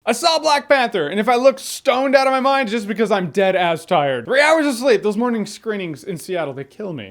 I saw Black Panther, and if I look stoned out of my mind, just because I'm dead ass tired. 3 hours of sleep. Those morning screenings in Seattle, they kill me.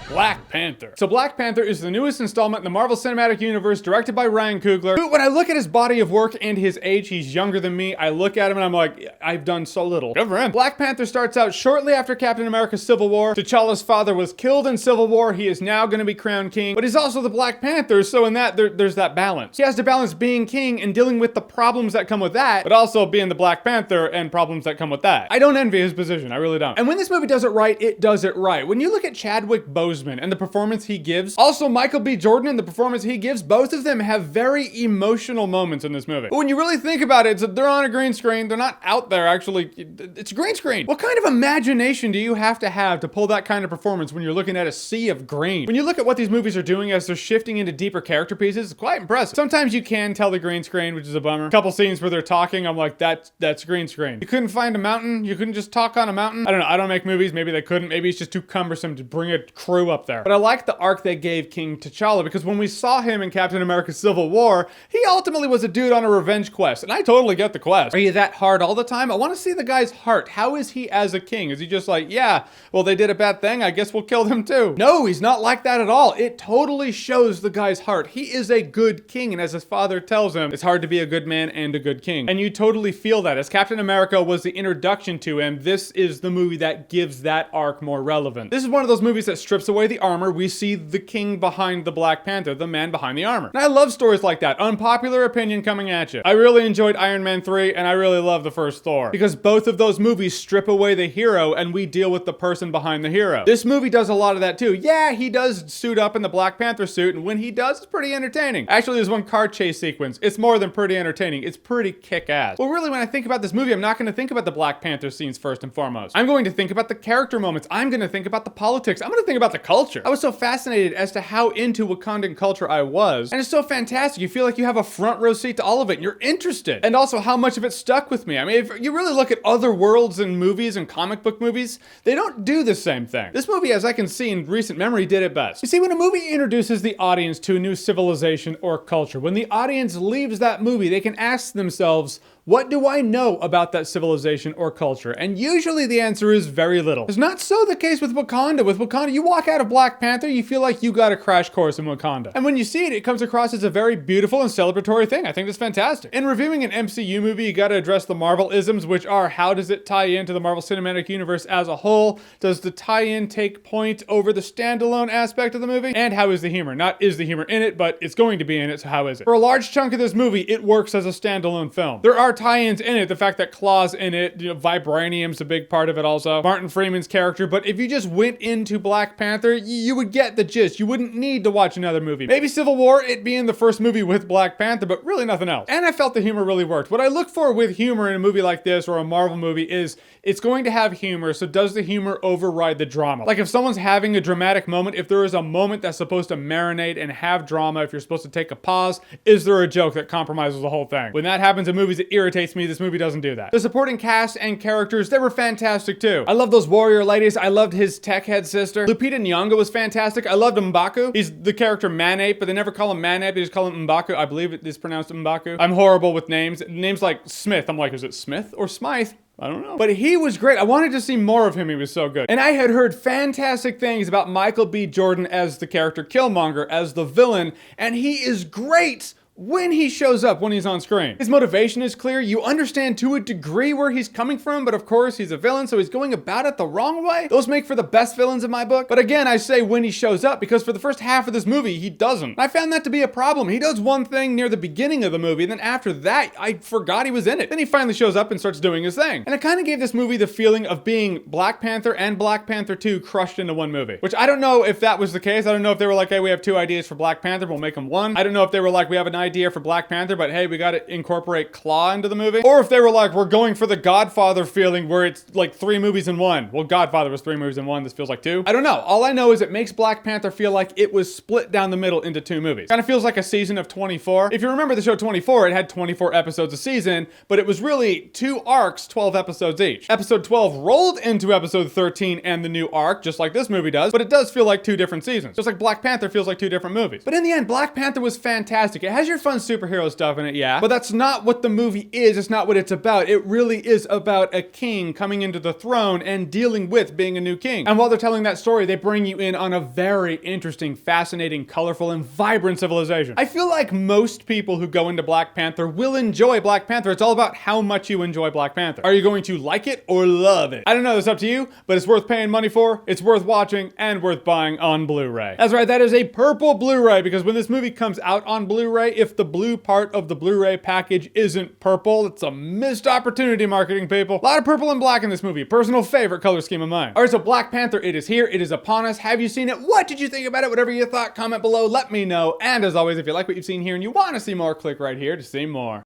Black Panther. So Black Panther is the newest installment in the Marvel Cinematic Universe, directed by Ryan Coogler. When I look at his body of work and his age, he's younger than me. I look at him and I'm like, I've done so little. Good for him. Black Panther starts out shortly after Captain America's Civil War. T'Challa's father was killed in Civil War. He is now going to be crowned king, but he's also the Black Panther, so in that, there's that balance. He has to balance being king and dealing with the problems that come with that, but also being the Black Panther and problems that come with that. I don't envy his position. I really don't. And when this movie does it right, it does it right. When you look at Chadwick Boseman and the performance he gives, also Michael B. Jordan and the performance he gives, both of them have very emotional moments in this movie. But when you really think about it, they're on a green screen. They're not out there actually. It's a green screen. What kind of imagination do you have to pull that kind of performance when you're looking at a sea of green? When you look at what these movies are doing as they're shifting into deeper character pieces, it's quite impressive. Sometimes you can tell the green screen, which is a bummer. A couple scenes where they're talking, I'm like, that's green screen. You couldn't find a mountain? You couldn't just talk on a mountain? I don't know. I don't make movies. Maybe they couldn't. Maybe it's just too cumbersome to bring a crew up there. But I like the arc they gave King T'Challa, because when we saw him in Captain America Civil War, he ultimately was a dude on a revenge quest, and I totally get the quest. Are you that hard all the time? I want to see the guy's heart. How is he as a king? Is he just like, yeah, well, they did a bad thing, I guess we'll kill them too? No, he's not like that at all. It totally shows the guy's heart. He is a good king, and as his father tells him, it's hard to be a good man and a good king. And you totally feel that. As Captain America was the introduction to him, this is the movie that gives that arc more relevance. This is one of those movies that strips away the armor. We see the king behind the Black Panther, the man behind the armor. And I love stories like that. Unpopular opinion coming at you. I really enjoyed Iron Man 3, and I really love the first Thor, because both of those movies strip away the hero and we deal with the person behind the hero. This movie does a lot of that too. Yeah, he does suit up in the Black Panther suit, and when he does, it's pretty entertaining. Actually, there's one car chase sequence. It's more than pretty entertaining. It's pretty kick-ass. Well, really, when I think about this movie, I'm not going to think about the Black Panther scenes first and foremost. I'm going to think about the character moments. I'm going to think about the politics. I'm going to think about the culture. I was so fascinated as to how into Wakandan culture I was, and it's so fantastic. You feel like you have a front row seat to all of it, and you're interested. And also how much of it stuck with me. I mean, if you really look at other worlds and movies and comic book movies, they don't do the same thing. This movie, as I can see in recent memory, did it best. You see, when a movie introduces the audience to a new civilization or culture, when the audience leaves that movie, they can ask themselves, what do I know about that civilization or culture? And usually the answer is very little. It's not so the case with Wakanda. With Wakanda, you walk out of Black Panther, you feel like you got a crash course in Wakanda. And when you see it, it comes across as a very beautiful and celebratory thing. I think that's fantastic. In reviewing an MCU movie, you gotta address the Marvel-isms, which are, how does it tie into the Marvel Cinematic Universe as a whole? Does the tie-in take point over the standalone aspect of the movie? And how is the humor? Not is the humor in it, but it's going to be in it, so how is it? For a large chunk of this movie, it works as a standalone film. There are tie-ins in it, the fact that Claw's in it, vibranium's a big part of it also, Martin Freeman's character, but if you just went into Black Panther, you would get the gist. You wouldn't need to watch another movie. Maybe Civil War, it being the first movie with Black Panther, but really nothing else. And I felt the humor really worked. What I look for with humor in a movie like this or a Marvel movie is it's going to have humor, so does the humor override the drama? Like if someone's having a dramatic moment, if there is a moment that's supposed to marinate and have drama, if you're supposed to take a pause, is there a joke that compromises the whole thing? When that happens in movies, it irritates me. This movie doesn't do that. The supporting cast and characters, they were fantastic too. I love those warrior ladies. I loved his tech head sister. Lupita Nyong'o was fantastic. I loved M'Baku. He's the character Manape, but they never call him Manape. They just call him M'Baku. I believe it is pronounced M'Baku. I'm horrible with names. Names like Smith. I'm like, is it Smith or Smythe? I don't know. But he was great. I wanted to see more of him. He was so good. And I had heard fantastic things about Michael B. Jordan as the character Killmonger, as the villain, and he is great when he shows up, when he's on screen. His motivation is clear. You understand to a degree where he's coming from, but of course he's a villain, so he's going about it the wrong way. Those make for the best villains in my book. But again, I say when he shows up, because for the first half of this movie, he doesn't. I found that to be a problem. He does one thing near the beginning of the movie, and then after that, I forgot he was in it. Then he finally shows up and starts doing his thing. And it kind of gave this movie the feeling of being Black Panther and Black Panther 2 crushed into one movie, which I don't know if that was the case. I don't know if they were like, hey, we have two ideas for Black Panther, we'll make them one. I don't know if they were like, we have an idea for Black Panther, but hey, we gotta incorporate Claw into the movie. Or if they were like, we're going for the Godfather feeling where it's like 3 movies in one. Well, Godfather was 3 movies in one. This feels like 2. I don't know. All I know is it makes Black Panther feel like it was split down the middle into 2 movies. Kind of feels like a season of 24. If you remember the show 24, it had 24 episodes a season, but it was really 2 arcs, 12 episodes each. Episode 12 rolled into episode 13 and the new arc, just like this movie does, but it does feel like 2 different seasons. Just like Black Panther feels like 2 different movies. But in the end, Black Panther was fantastic. It has your fun superhero stuff in it, yeah, but that's not what the movie is. It's not what it's about. It really is about a king coming into the throne and dealing with being a new king. And while they're telling that story, they bring you in on a very interesting, fascinating, colorful, and vibrant civilization. I feel like most people who go into Black Panther will enjoy Black Panther. It's all about how much you enjoy Black Panther. Are you going to like it or love it? I don't know, it's up to you, but it's worth paying money for, it's worth watching, and worth buying on Blu-ray. That's right, that is a purple Blu-ray, because when this movie comes out on Blu-ray, if the blue part of the Blu-ray package isn't purple, it's a missed opportunity, marketing people. A lot of purple and black in this movie. Personal favorite color scheme of mine. All right, so Black Panther, it is here. It is upon us. Have you seen it? What did you think about it? Whatever you thought, comment below. Let me know. And as always, if you like what you've seen here and you want to see more, click right here to see more.